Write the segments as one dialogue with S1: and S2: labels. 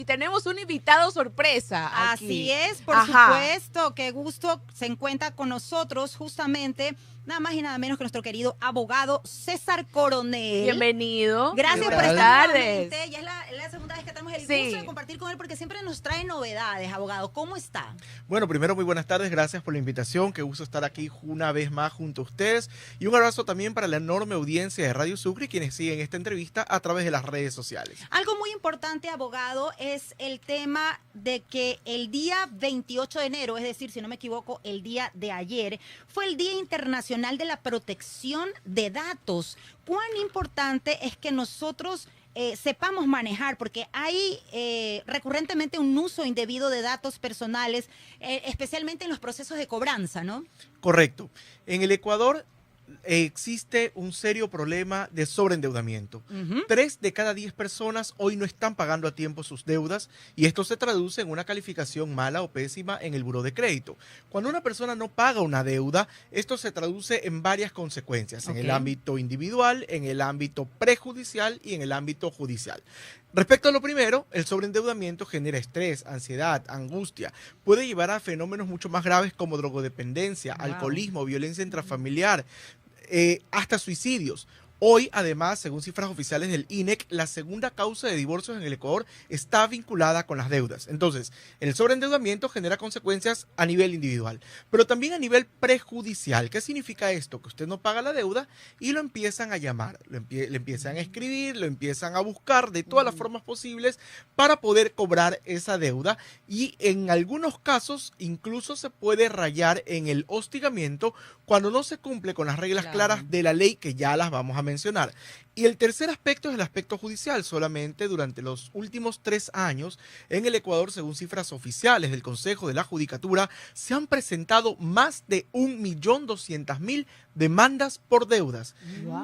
S1: Y tenemos un invitado sorpresa aquí.
S2: Así es, por supuesto, qué gusto se encuentra con nosotros justamente nada más y nada menos que nuestro querido abogado César Coronel.
S1: Bienvenido.
S2: Gracias por
S1: Buenas
S2: estar
S1: tardes.
S2: nuevamente. Ya es la segunda vez que tenemos el gusto de compartir con él porque siempre nos trae novedades, abogado. ¿Cómo está?
S3: Bueno, primero muy buenas tardes, gracias por la invitación, qué gusto estar aquí una vez más junto a ustedes y un abrazo también para la enorme audiencia de Radio Sucre y quienes siguen esta entrevista a través de las redes sociales.
S2: Algo muy importante, abogado, es el tema de que el día 28 de enero, es decir, si no me equivoco, el día de ayer, fue el Día Internacional de la Protección de Datos. ¿Cuán importante es que nosotros sepamos manejar? Porque hay recurrentemente un uso indebido de datos personales, especialmente en los procesos de cobranza, ¿no?
S3: Correcto. En el Ecuador existe un serio problema de sobreendeudamiento. 3 de cada 10 personas hoy no están pagando a tiempo sus deudas y esto se traduce en una calificación mala o pésima en el buró de crédito. Cuando una persona no paga una deuda, esto se traduce en varias consecuencias, en el ámbito individual, en el ámbito prejudicial y en el ámbito judicial. Respecto a lo primero, el sobreendeudamiento genera estrés, ansiedad, angustia. Puede llevar a fenómenos mucho más graves como drogodependencia, alcoholismo, violencia intrafamiliar, hasta suicidios. Hoy, además, según cifras oficiales del INEC, la segunda causa de divorcios en el Ecuador está vinculada con las deudas. Entonces, el sobreendeudamiento genera consecuencias a nivel individual, pero también a nivel prejudicial. ¿Qué significa esto? Que usted no paga la deuda y lo empiezan a llamar, le empiezan a escribir, lo empiezan a buscar de todas las formas posibles para poder cobrar esa deuda y en algunos casos incluso se puede rayar en el hostigamiento cuando no se cumple con las reglas claras de la ley que ya las vamos a mencionar. Y el tercer aspecto es el aspecto judicial. Solamente durante los últimos 3 años en el Ecuador, según cifras oficiales del Consejo de la Judicatura, se han presentado más de 1.200.000 demandas por deudas,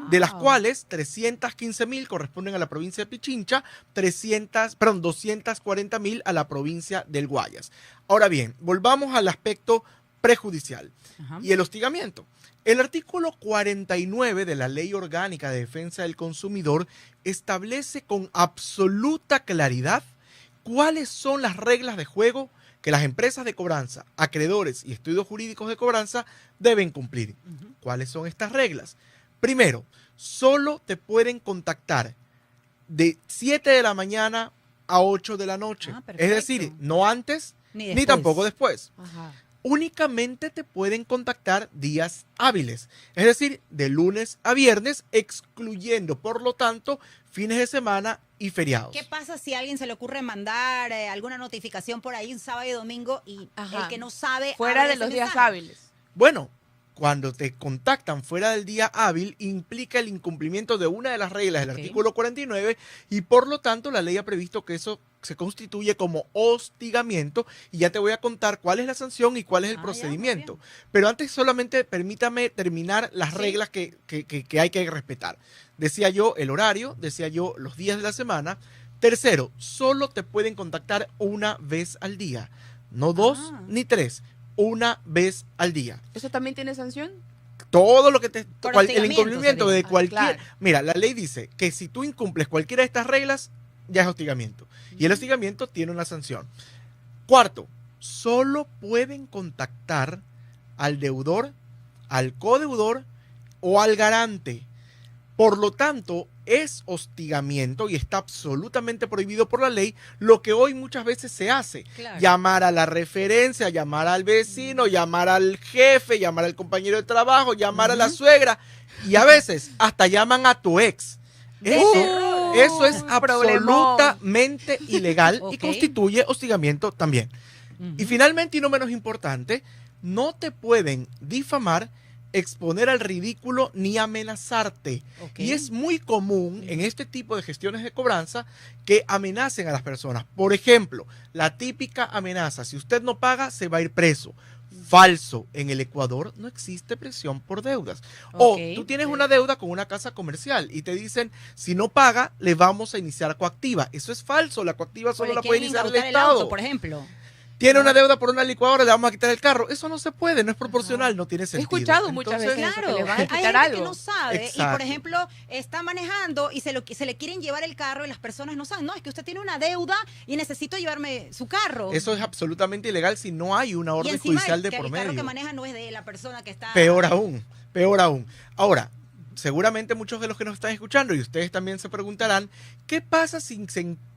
S3: de las cuales 315.000 corresponden a la provincia de Pichincha, 240.000 a la provincia del Guayas. Ahora bien, volvamos al aspecto prejudicial y el hostigamiento. El artículo 49 de la Ley Orgánica de Defensa del Consumidor establece con absoluta claridad cuáles son las reglas de juego que las empresas de cobranza, acreedores y estudios jurídicos de cobranza deben cumplir. ¿Cuáles son estas reglas? Primero, solo te pueden contactar de 7 de la mañana a 8 de la noche. Es decir, no antes ni tampoco después. Únicamente te pueden contactar días hábiles, es decir, de lunes a viernes, excluyendo, por lo tanto, fines de semana y feriados.
S2: ¿Qué pasa si a alguien se le ocurre mandar alguna notificación por ahí un sábado y domingo y el que no sabe...
S1: Fuera de los días hábiles?
S3: Bueno, cuando te contactan fuera del día hábil, implica el incumplimiento de una de las reglas del artículo 49 y por lo tanto la ley ha previsto que eso se constituye como hostigamiento y ya te voy a contar cuál es la sanción y cuál es el procedimiento. Pero antes solamente permítame terminar las reglas que hay que respetar. Decía yo el horario, decía yo los días de la semana. Tercero, solo te pueden contactar una vez al día, no 2 ni 3. Una vez al día.
S1: ¿Eso también tiene sanción?
S3: Todo lo que el incumplimiento de cualquier...
S1: Claro.
S3: Mira, la ley dice que si tú incumples cualquiera de estas reglas, ya es hostigamiento. Y el hostigamiento tiene una sanción. Cuarto, solo pueden contactar al deudor, al codeudor o al garante. Por lo tanto, es hostigamiento y está absolutamente prohibido por la ley lo que hoy muchas veces se hace. Llamar a la referencia, llamar al vecino, llamar al jefe, llamar al compañero de trabajo, llamar a la suegra y a veces hasta llaman a tu ex. Eso es absolutamente ilegal y constituye hostigamiento también. Y finalmente, y no menos importante, no te pueden difamar, exponer al ridículo ni amenazarte. Y es muy común en este tipo de gestiones de cobranza que amenacen a las personas. Por ejemplo, la típica amenaza: si usted no paga, se va a ir preso. Falso. En el Ecuador no existe presión por deudas. O tú tienes una deuda con una casa comercial y te dicen, si no paga, le vamos a iniciar coactiva. Eso es falso. La coactiva solo la puede iniciar el Estado.
S2: Por ejemplo.
S3: Tiene una deuda por una licuadora, le vamos a quitar el carro. Eso no se puede, no es proporcional, no tiene
S1: He
S3: sentido.
S1: escuchado muchas
S3: Entonces,
S1: veces eso,
S2: Claro,
S1: que le van a
S2: hay
S1: quitar
S2: gente
S1: algo.
S2: que no sabe y,
S3: Exacto.
S2: por ejemplo, está manejando y se le quieren llevar el carro y las personas no saben. No, es que usted tiene una deuda y necesito llevarme su carro.
S3: Eso es absolutamente ilegal si no hay una
S2: y
S3: orden
S2: encima
S3: judicial de
S2: que
S3: por
S2: el carro que
S3: medio.
S2: maneja no es de la persona que está...
S3: Peor aún, peor aún. Ahora, seguramente muchos de los que nos están escuchando y ustedes también se preguntarán, ¿qué pasa si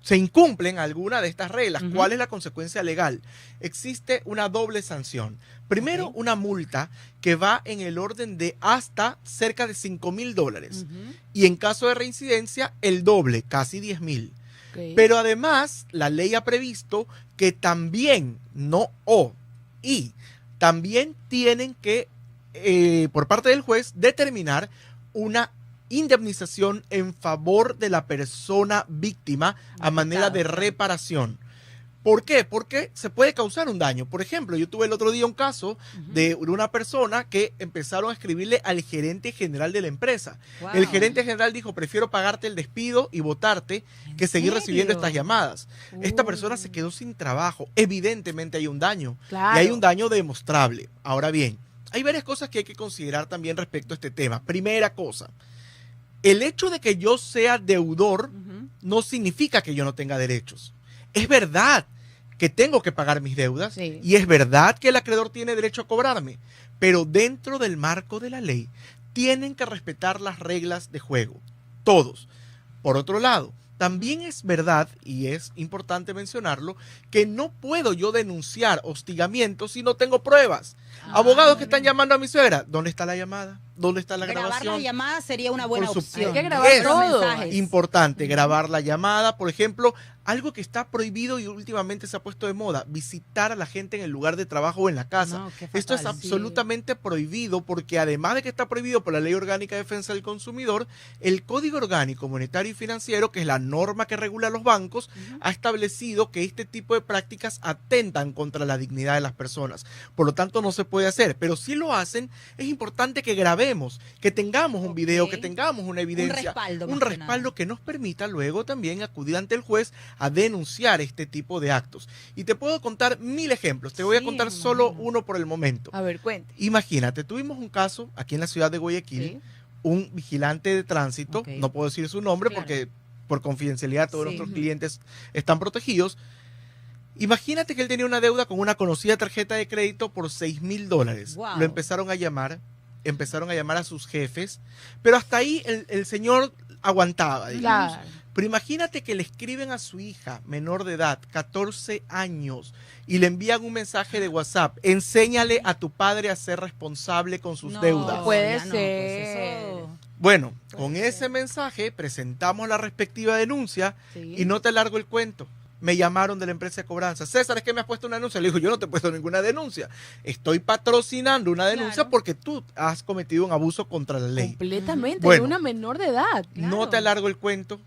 S3: se incumplen alguna de estas reglas?
S2: Ujú.
S3: ¿Cuál es la consecuencia legal? Existe una doble sanción. Primero,
S2: Ok.
S3: una multa que va en el orden de hasta cerca de $5,000.
S2: Ujú.
S3: Y en caso de reincidencia, el doble, casi 10,000.
S1: Ok.
S3: Pero además, la ley ha previsto que también, también tienen que, por parte del juez, determinar una indemnización en favor de la persona víctima a manera de
S2: Claro.
S3: reparación. ¿Por qué? Porque se puede causar un daño. Por ejemplo, yo tuve el otro día un caso de una persona que empezaron a escribirle al gerente general de la empresa.
S2: Wow.
S3: El gerente general dijo, prefiero pagarte el despido y votarte que
S2: ¿En
S3: seguir recibiendo
S2: serio?
S3: estas llamadas. Esta persona se quedó sin trabajo. Evidentemente hay un daño.
S1: Claro.
S3: Y hay un daño demostrable. Ahora bien, hay varias cosas que hay que considerar también respecto a este tema. Primera cosa, el hecho de que yo sea deudor
S2: Ujú.
S3: no significa que yo no tenga derechos. Es verdad que tengo que pagar mis deudas
S1: Sí.
S3: y es verdad que el acreedor tiene derecho a cobrarme, pero dentro del marco de la ley tienen que respetar las reglas de juego, todos. Por otro lado, también es verdad, y es importante mencionarlo, que no puedo yo denunciar hostigamiento si no tengo pruebas. Abogados que están llamando a mi suegra, ¿dónde está la llamada? ¿Dónde está la
S2: Grabar
S3: grabación?
S2: la llamada sería una buena
S3: Por
S2: opción.
S3: supuesto.
S1: Hay que grabar
S3: Es
S1: todo.
S2: mensajes.
S3: Importante, grabar la llamada, por ejemplo, algo que está prohibido y últimamente se ha puesto de moda, visitar a la gente en el lugar de trabajo o en la casa.
S2: No, qué
S3: Esto es
S2: fatal.
S3: absolutamente prohibido porque además de que está prohibido por la Ley Orgánica de Defensa del Consumidor, el Código Orgánico Monetario y Financiero, que es la norma que regula a los bancos, ha establecido que este tipo de prácticas atentan contra la dignidad de las personas. Por lo tanto, no se puede hacer. Pero si lo hacen, es importante que grabemos, que tengamos un video,
S2: Ok.
S3: que tengamos una evidencia,
S2: respaldo,
S3: un
S2: más que
S3: respaldo
S2: nada.
S3: que nos permita luego también acudir ante el juez a denunciar este tipo de actos. Y te puedo contar 1000 ejemplos. Te voy a
S2: Sí,
S3: contar
S2: me
S3: solo
S2: imagino.
S3: uno por el momento.
S1: A ver, cuente.
S3: Imagínate, tuvimos un caso aquí en la ciudad de Guayaquil,
S1: Sí.
S3: un vigilante de tránsito,
S2: Ok.
S3: no puedo decir su nombre
S2: Claro.
S3: porque por confidencialidad todos
S2: Sí.
S3: nuestros clientes están protegidos. Imagínate que él tenía una deuda con una conocida tarjeta de crédito por $6,000.
S2: Wow.
S3: Lo empezaron a llamar a sus jefes, pero hasta ahí el señor aguantaba, digamos.
S1: Claro.
S3: Pero imagínate que le escriben a su hija menor de edad, 14 años, y le envían un mensaje de WhatsApp. Enséñale a tu padre a ser responsable con sus
S2: No,
S3: deudas.
S1: Puede
S2: ya no,
S1: ser.
S2: eso-
S3: Bueno,
S1: Puede
S3: con
S1: ser.
S3: ese mensaje presentamos la respectiva denuncia
S1: Sí.
S3: y no te largo el cuento. Me llamaron de la empresa de cobranza. César, ¿es que me has puesto una denuncia? Le digo, yo no te he puesto ninguna denuncia. Estoy patrocinando una denuncia
S2: Claro.
S3: porque tú has cometido un abuso contra la ley.
S1: Completamente.
S3: Bueno.
S1: De una menor de edad.
S3: No
S2: Claro.
S3: te alargo el cuento.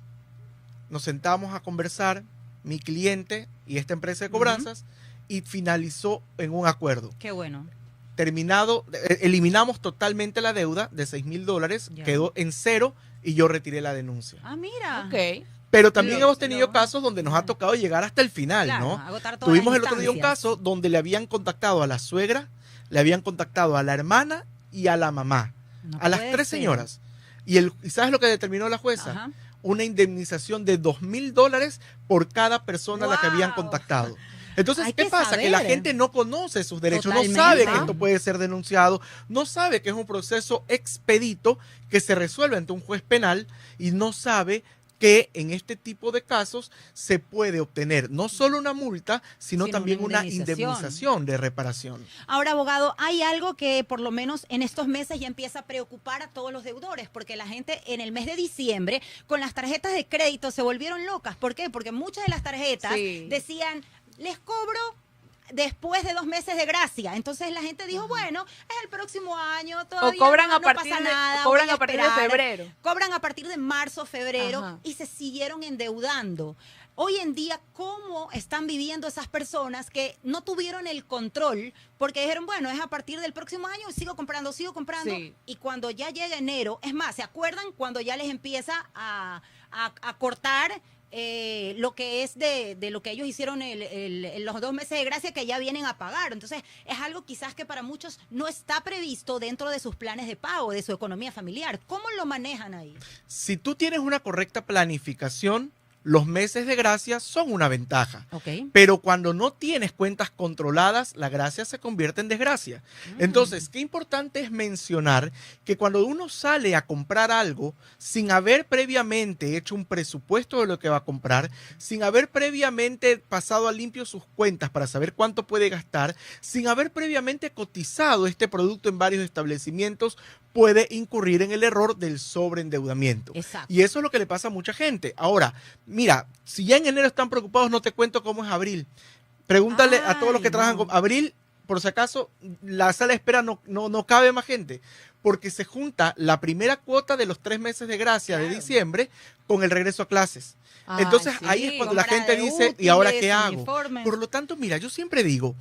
S3: Nos sentamos a conversar, mi cliente y esta empresa de cobranzas, y finalizó en un acuerdo.
S2: Qué bueno.
S3: Terminado, eliminamos totalmente la deuda de $6,000,
S2: Ya.
S3: quedó en cero y yo retiré la denuncia.
S2: Ah, mira.
S1: Ok.
S3: Pero también
S2: Lo-
S3: hemos tenido
S2: lo-
S3: casos donde nos ha tocado llegar hasta el final,
S2: Claro,
S3: ¿no?
S2: agotar todas
S3: Tuvimos
S2: las
S3: el otro día un
S2: instancias.
S3: caso donde le habían contactado a la suegra, le habían contactado a la hermana y a la mamá,
S2: No
S3: a las
S2: puede
S3: 3
S2: ser.
S3: señoras. ¿Y sabes lo que determinó la jueza?
S2: Ajá.
S3: Una indemnización de $2,000 por cada persona a la que habían
S2: Wow.
S3: contactado. Entonces,
S2: Hay
S3: ¿qué
S2: que
S3: pasa? Que la
S2: saber.
S3: gente no conoce sus derechos,
S2: Totalmente.
S3: no sabe que
S2: Ajá.
S3: esto puede ser denunciado, no sabe que es un proceso expedito que se resuelve ante un juez penal y no sabe que en este tipo de casos se puede obtener no solo una multa, sino
S2: Sino
S3: también
S2: una
S3: una
S2: indemnización.
S3: indemnización de reparación.
S2: Ahora, abogado, hay algo que por lo menos en estos meses ya empieza a preocupar a todos los deudores, porque la gente en el mes de diciembre con las tarjetas de crédito se volvieron locas. ¿Por qué? Porque muchas de las tarjetas
S1: Sí.
S2: decían, les cobro después de 2 meses de gracia. Entonces la gente dijo, bueno, es el próximo año, todavía
S1: cobran
S2: no,
S1: a
S2: no
S1: partir
S2: pasa
S1: de-
S2: nada.
S1: cobran
S2: voy
S1: a partir de
S2: esperar".
S1: febrero.
S2: Cobran a partir de marzo, febrero,
S1: Ajá.
S2: y se siguieron endeudando. Hoy en día, ¿cómo están viviendo esas personas que no tuvieron el control? Porque dijeron, bueno, es a partir del próximo año, sigo comprando.
S1: Sí.
S2: Y cuando ya llega enero, es más, ¿se acuerdan cuando ya les empieza a cortar lo que es de lo que ellos hicieron los 2 meses de gracia que ya vienen a pagar. Entonces, es algo quizás que para muchos no está previsto dentro de sus planes de pago, de su economía familiar. ¿Cómo lo manejan ahí?
S3: Si tú tienes una correcta planificación, los meses de gracia son una ventaja.
S2: Ok.
S3: Pero cuando no tienes cuentas controladas, la gracia se convierte en desgracia. Entonces, qué importante es mencionar que cuando uno sale a comprar algo sin haber previamente hecho un presupuesto de lo que va a comprar, sin haber previamente pasado a limpio sus cuentas para saber cuánto puede gastar, sin haber previamente cotizado este producto en varios establecimientos, puede incurrir en el error del sobreendeudamiento.
S2: Exacto.
S3: Y eso es lo que le pasa a mucha gente. Ahora, mira, si ya en enero están preocupados, no te cuento cómo es abril. Pregúntale a todos los que trabajan con abril, por si acaso, la sala de espera no cabe más gente, porque se junta la primera cuota de los 3 meses de gracia de diciembre con el regreso a clases. Entonces,
S1: sí,
S3: ahí es cuando la
S2: compra
S3: gente
S2: de
S3: dice, ¿y ahora qué
S2: útiles,
S3: hago?
S2: uniformes.
S3: Por lo tanto, mira, yo siempre digo,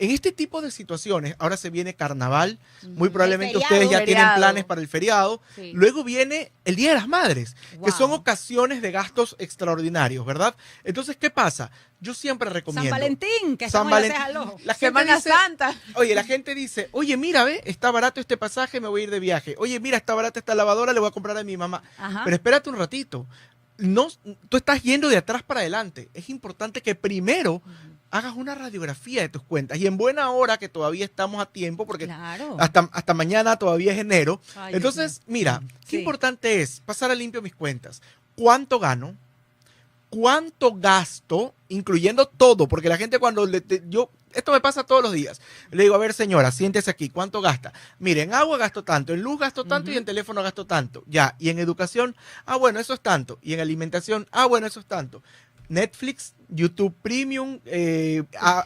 S3: en este tipo de situaciones, ahora se viene carnaval, muy probablemente
S2: feriado.
S3: ustedes ya tienen
S1: Feriado.
S3: planes para el feriado,
S1: Sí.
S3: luego viene el Día de las Madres, que son
S2: Wow.
S3: ocasiones de gastos extraordinarios, ¿verdad? Entonces, ¿qué pasa? Yo siempre recomiendo.
S2: San Valentín, que
S3: San
S2: estamos en la
S3: Valentín.
S2: ceja al ojo.
S3: La gente
S1: Semana
S3: dice,
S1: Santa.
S3: oye, la gente dice, oye, mira, ve, está barato este pasaje, me voy a ir de viaje. Oye, mira, está barata esta lavadora, le voy a comprar a mi mamá.
S2: Ajá.
S3: Pero espérate un ratito. No, tú estás yendo de atrás para adelante. Es importante que primero hagas una radiografía de tus cuentas. Y en buena hora, que todavía estamos a tiempo, porque
S2: Claro.
S3: hasta mañana todavía es enero.
S2: Ay,
S3: Entonces, mira, qué
S2: Sí.
S3: importante es pasar a limpio mis cuentas. ¿Cuánto gano? ¿Cuánto gasto? Incluyendo todo, porque la gente cuando esto me pasa todos los días. Le digo, a ver, señora, siéntese aquí, ¿cuánto gasta? Mire, en agua gasto tanto, en luz gasto tanto y en teléfono gasto tanto. Ya, y en educación, bueno, eso es tanto. Y en alimentación, bueno, eso es tanto. Netflix, YouTube Premium,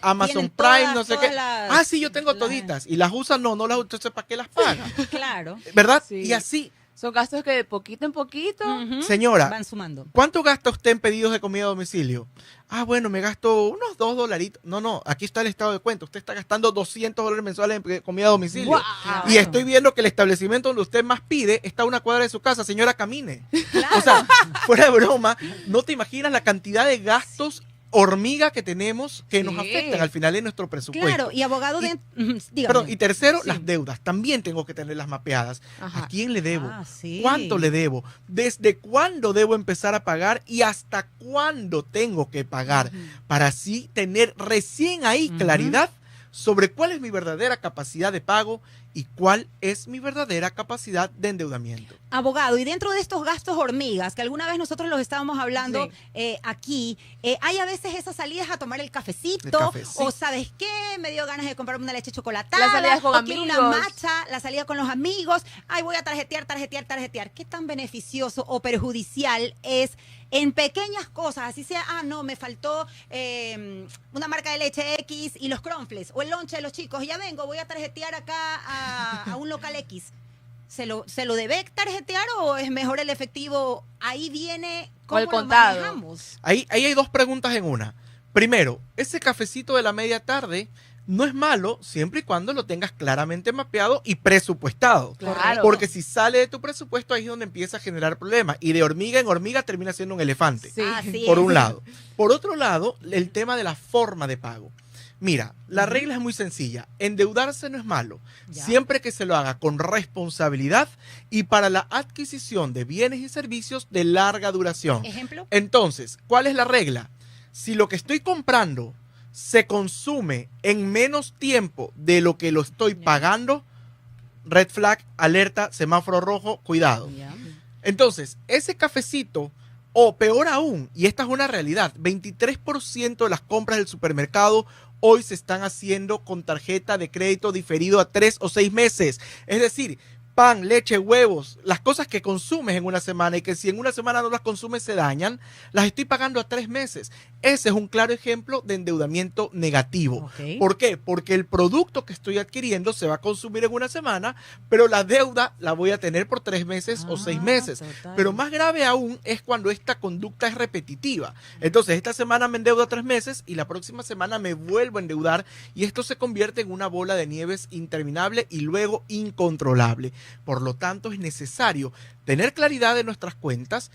S3: Amazon
S2: Tienen
S3: Prime, no sé qué.
S2: todas las-
S3: Sí, yo tengo toditas. ¿Y las usan? No las uso, entonces ¿para qué las pagan?
S2: Claro.
S3: ¿Verdad?
S1: Sí.
S3: Y así,
S1: Son gastos que de poquito en poquito.
S2: Ujú.
S3: señora,
S2: Van sumando.
S3: ¿cuánto gasta usted en pedidos de comida a domicilio? Bueno, me gasto unos $2. No, aquí está el estado de cuenta. Usted está gastando $200 mensuales en comida a domicilio.
S1: ¡Guau!
S3: Y estoy viendo que el establecimiento donde usted más pide está a una cuadra de su casa. Señora, camine.
S2: Claro.
S3: O sea, fuera de broma, no te imaginas la cantidad de gastos hormiga que tenemos que nos
S1: Sí.
S3: afectan al final de nuestro presupuesto.
S2: Claro, y abogado
S3: Y-
S2: de... Ujú, dígame.
S3: Perdón, y tercero,
S2: Sí.
S3: las deudas. También tengo que tenerlas mapeadas.
S1: Ajá.
S3: ¿A quién le debo?
S2: Sí.
S3: ¿Cuánto le debo? ¿Desde cuándo debo empezar a pagar? ¿Y hasta cuándo tengo que pagar? Para así tener recién ahí
S2: Ujú.
S3: claridad sobre cuál es mi verdadera capacidad de pago y cuál es mi verdadera capacidad de endeudamiento.
S2: Abogado, y dentro de estos gastos hormigas, que alguna vez nosotros los estábamos hablando aquí, hay a veces esas salidas a tomar el cafecito,
S3: El café, sí.
S2: o ¿sabes qué? Me dio ganas de comprarme una leche chocolatada,
S1: Las salidas con
S2: o quiero una
S1: amigos.
S2: matcha, la salida con los amigos, voy a tarjetear. ¿Qué tan beneficioso o perjudicial es en pequeñas cosas? Así sea, no, me faltó una marca de leche X y los cornflakes, o el lonche de los chicos, ya vengo, voy a tarjetear acá a un local X. ¿Se lo debe tarjetear o es mejor el efectivo? Ahí viene cómo
S1: el
S2: lo
S1: contado.
S2: manejamos.
S3: Ahí hay dos preguntas en una. Primero, ese cafecito de la media tarde no es malo siempre y cuando lo tengas claramente mapeado y presupuestado.
S1: Claro.
S3: Porque si sale de tu presupuesto, ahí es donde empieza a generar problemas. Y de hormiga en hormiga termina siendo un elefante.
S1: Sí.
S2: Así
S3: Por
S2: es.
S3: un lado. Por otro lado, el tema de la forma de pago. Mira, la regla es muy sencilla. Endeudarse no es malo,
S2: Ya.
S3: siempre que se lo haga con responsabilidad y para la adquisición de bienes y servicios de larga duración.
S2: ¿Ejemplo?
S3: Entonces, ¿cuál es la regla? Si lo que estoy comprando se consume en menos tiempo de lo que lo estoy
S2: Ya.
S3: pagando, red flag, alerta, semáforo rojo, cuidado.
S2: Ya.
S3: Entonces, ese cafecito, o peor aún, y esta es una realidad, 23% de las compras del supermercado hoy se están haciendo con tarjeta de crédito diferido a 3 o 6 meses. Es decir, pan, leche, huevos, las cosas que consumes en una semana y que si en una semana no las consumes se dañan, las estoy pagando a 3 meses. Ese es un claro ejemplo de endeudamiento negativo.
S2: Ok.
S3: ¿Por qué? Porque el producto que estoy adquiriendo se va a consumir en una semana, pero la deuda la voy a tener por 3 meses o 6 meses.
S2: Total.
S3: Pero más grave aún es cuando esta conducta es repetitiva. Entonces, esta semana me endeudo a 3 meses y la próxima semana me vuelvo a endeudar y esto se convierte en una bola de nieves interminable y luego incontrolable. Por lo tanto, es necesario tener claridad de nuestras cuentas,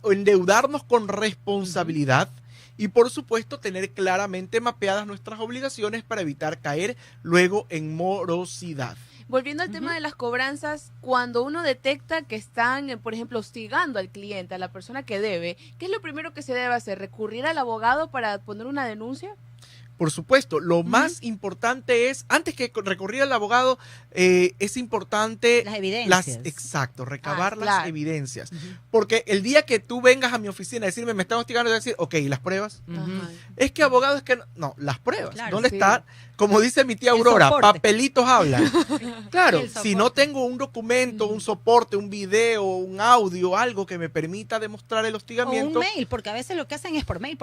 S3: endeudarnos con responsabilidad y, por supuesto, tener claramente mapeadas nuestras obligaciones para evitar caer luego en morosidad.
S1: Volviendo al tema de las cobranzas, cuando uno detecta que están, por ejemplo, hostigando al cliente, a la persona que debe, ¿qué es lo primero que se debe hacer? ¿Recurrir al abogado para poner una denuncia?
S3: Por supuesto, lo más importante es, antes que recurrir al abogado, es importante...
S2: Las evidencias.
S3: Exacto, recabar las
S1: claro.
S3: evidencias. Porque el día que tú vengas a mi oficina a decirme, me están hostigando, yo voy a decir, ok, ¿y las pruebas?
S1: Ajá.
S3: Es que abogado es que no, las pruebas.
S2: Claro,
S3: ¿Dónde
S1: sí.
S3: está? Como dice mi tía
S2: El
S3: Aurora,
S2: soporte.
S3: papelitos hablan. Claro,
S2: El
S3: si
S2: soporte.
S3: no tengo un documento, un soporte, un video, un audio, algo que me permita demostrar el
S2: O
S3: hostigamiento,
S2: un mail, porque a veces lo que hacen es por mail.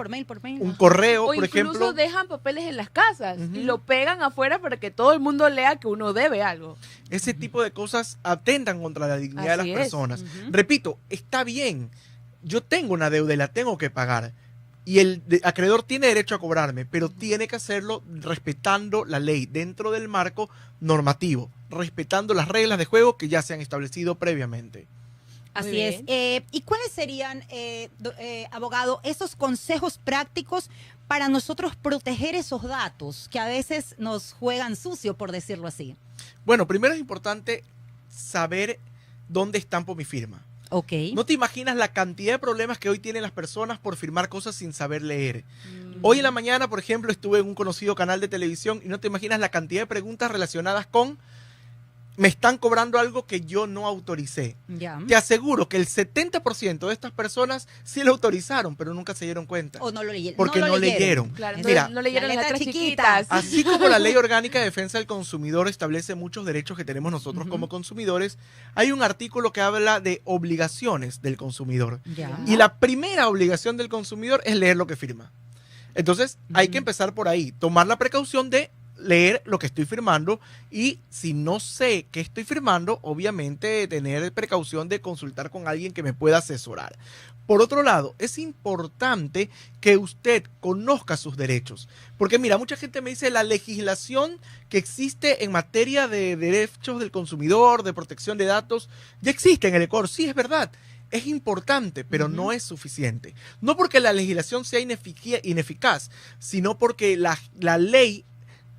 S3: un correo,
S1: O
S3: por
S1: incluso
S3: ejemplo.
S1: dejan papeles en las casas
S3: Ujú.
S1: y lo pegan afuera para que todo el mundo lea que uno debe algo.
S3: Ese tipo de cosas atentan contra la dignidad de
S1: Así
S3: las
S1: es.
S3: personas.
S2: Ujú.
S3: Repito, está bien, yo tengo una deuda y la tengo que pagar. Y el acreedor tiene derecho a cobrarme, pero tiene que hacerlo respetando la ley, dentro del marco normativo, respetando las reglas de juego que ya se han establecido previamente.
S2: Así
S1: Muy
S2: es. ¿Y cuáles serían, abogado, esos consejos prácticos para nosotros proteger esos datos que a veces nos juegan sucio, por decirlo así?
S3: Bueno, primero es importante saber dónde estampo mi firma.
S2: Ok.
S3: No te imaginas la cantidad de problemas que hoy tienen las personas por firmar cosas sin saber leer. Hoy en la mañana, por ejemplo, estuve en un conocido canal de televisión y no te imaginas la cantidad de preguntas relacionadas con me están cobrando algo que yo no autoricé.
S2: Ya.
S3: Te aseguro que el 70% de estas personas sí lo autorizaron, pero nunca se dieron cuenta.
S2: O no lo leyeron.
S3: Porque no leyeron.
S1: Claro,
S3: Mira,
S1: no leyeron
S2: la
S1: las
S2: letra
S1: letras
S2: chiquita.
S1: chiquitas.
S3: Así como la Ley Orgánica de Defensa del Consumidor establece muchos derechos que tenemos nosotros
S2: Ujú.
S3: como consumidores, hay un artículo que habla de obligaciones del consumidor.
S2: Ya.
S3: Y la primera obligación del consumidor es leer lo que firma. Entonces, hay que
S2: Ujú.
S3: empezar por ahí, tomar la precaución de leer lo que estoy firmando y si no sé qué estoy firmando, obviamente tener precaución de consultar con alguien que me pueda asesorar. Por otro lado, es importante que usted conozca sus derechos, porque mira, mucha gente me dice la legislación que existe en materia de derechos del consumidor, de protección de datos, ya existe en el Ecuador, sí es verdad. Es importante, pero
S2: Ujú.
S3: no es suficiente. No porque la legislación sea ineficaz, sino porque la ley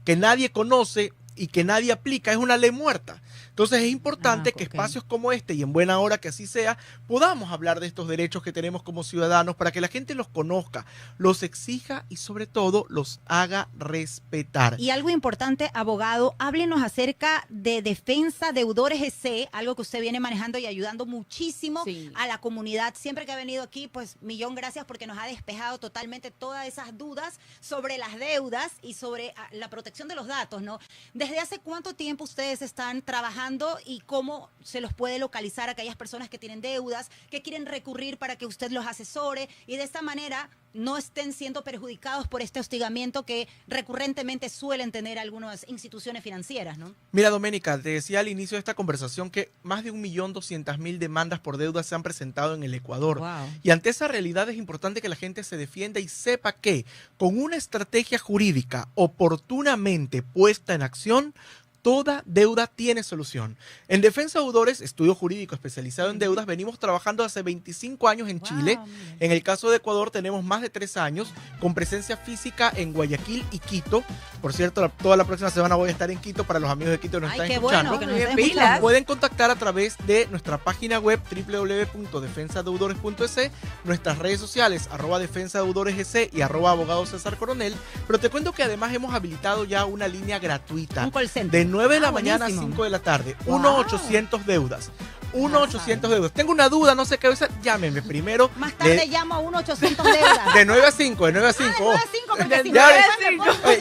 S3: que nadie conoce y que nadie aplica es una ley muerta. Entonces es importante que
S2: ok.
S3: espacios como este, y en buena hora que así sea, podamos hablar de estos derechos que tenemos como ciudadanos para que la gente los conozca, los exija y sobre todo los haga respetar.
S2: Y algo importante, abogado, háblenos acerca de Defensa Deudores EC, algo que usted viene manejando y ayudando muchísimo
S1: Sí.
S2: a la comunidad. Siempre que ha venido aquí, pues millón gracias porque nos ha despejado totalmente todas esas dudas sobre las deudas y sobre la protección de los datos, ¿no? ¿Desde hace cuánto tiempo ustedes están trabajando y cómo se los puede localizar a aquellas personas que tienen deudas, que quieren recurrir para que usted los asesore y de esta manera no estén siendo perjudicados por este hostigamiento que recurrentemente suelen tener algunas instituciones financieras, ¿no?
S3: Mira, Doménica, te decía al inicio de esta conversación que más de 1.200.000 demandas por deuda se han presentado en el Ecuador.
S2: Wow.
S3: Y ante esa realidad es importante que la gente se defienda y sepa que con una estrategia jurídica oportunamente puesta en acción, toda deuda tiene solución. En Defensa Deudores, estudio jurídico especializado en deudas, venimos trabajando hace 25 años en Chile. En el caso de Ecuador tenemos más de 3 años con presencia física en Guayaquil y Quito. Por cierto, toda la próxima semana voy a estar en Quito para los amigos de Quito que nos
S2: Ay,
S3: están
S2: qué
S3: escuchando.
S2: bueno que nos
S1: Muy
S2: estén
S1: bien,
S2: escuchando.
S1: pilas.
S3: Pueden contactar a través de nuestra página web www.defensadeudores.es, nuestras redes sociales @defensadeudores.es y @abogado César Coronel. Pero te cuento que además hemos habilitado ya una línea gratuita
S2: Un call center.
S3: de 9 de la
S2: Ah,
S3: mañana
S2: buenísimo.
S3: a 5 de la tarde.
S2: Wow.
S3: 1-800 deudas. 1-800 deudas. Tengo una duda, no sé qué. Llámenme primero.
S2: Más tarde llamo a 1-800 deudas.
S3: De 9 a 5, de 9 a 5.
S2: Ah, de 9 a 5, porque
S1: De
S2: si
S3: ya,
S2: no,
S1: nueve a
S2: me
S1: cinco.
S2: pongo-
S3: Oye,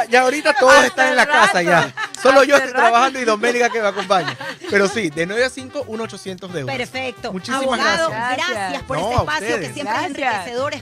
S3: ya ahorita todos están en la casa ya. Solo yo
S1: Hace
S3: estoy
S1: rato.
S3: trabajando y Doménica que me acompaña. Pero sí, de 9 a 5, 1-800 deudas.
S2: Perfecto.
S3: Muchísimas
S2: Abogado,
S1: gracias.
S2: gracias por
S3: No,
S2: este
S3: a
S2: espacio que
S3: ustedes.
S2: siempre es
S1: Gracias.
S2: enriquecedor.